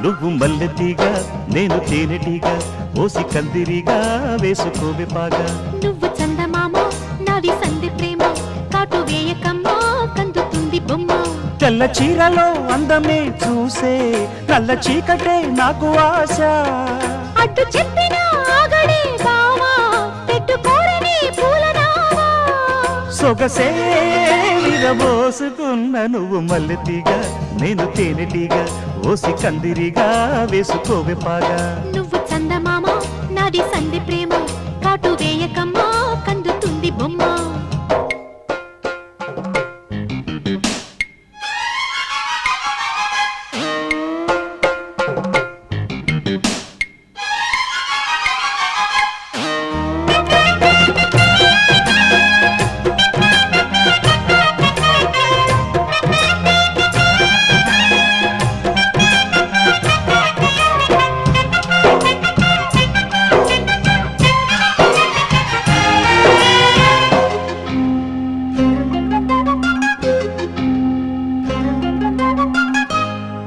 నువ్వు మల్లెతీగా నేను తేనెటీగా ఓసి కందిరిగా వేసుకోవే పాగా నువ్వు చందమామ నాది సంధి ప్రేమ కాటు వేయకమ్మా కందుతుంది బొమ్మ తెల్ల చీరలో అందమే చూసే నల్ల చీకటే నాకు ఆశ అడ్డు చెప్పిన ఆగడే బావా పెట్టుకోరని పూలనావా సొగసే విరబోసుకున్న నువ్వు మల్లెతీగా నేను తేనెటీగా ఓసి కందిరిగా వేసుకోవే పాగా నువ్వు చందమామ నాది సంధి ప్రేమ కాటు వేయకమ్మా కందుతుంది బొమ్మ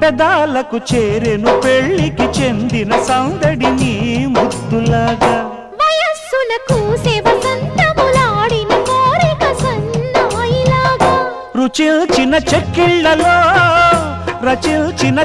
పెదాలకు చేరెను పెళ్లికి చెందిన సందడి నీ ముద్దులాగా వయస్సులకు వసంతములాడిన కోరిక సన్నాయిలాగా రుచిల్చిన చెక్కిళ్లలో రచిల్చిన